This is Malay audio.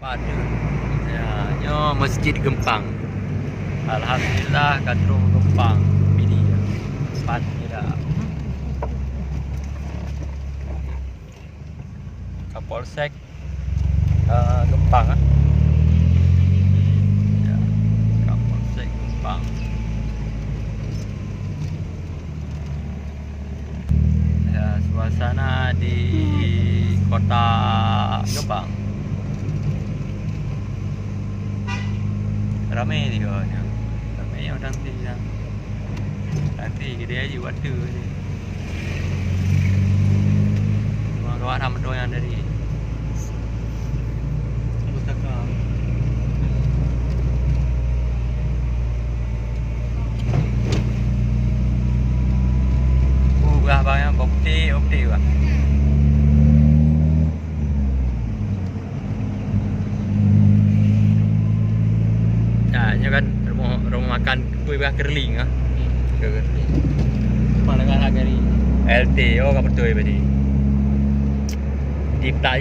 Pada ya, nyo Masjid Gempang. Alhamdulillah katro Gempang pilih ya. Pat kira. Kapolsek Gempang ah. Ya, Kapolsek Gempang. Ya, suasana di kota Gempang. Ramai juga ni. Ramai orang sini. Nanti gede aja waktu ni. Cuma kawan ramai doang dari Pustaka. Buah banyak opti bah. Nya kan rumah makan kuih kerling ah. Kerling. Mana kan harga ni? LT oh ka betul berarti. Di tak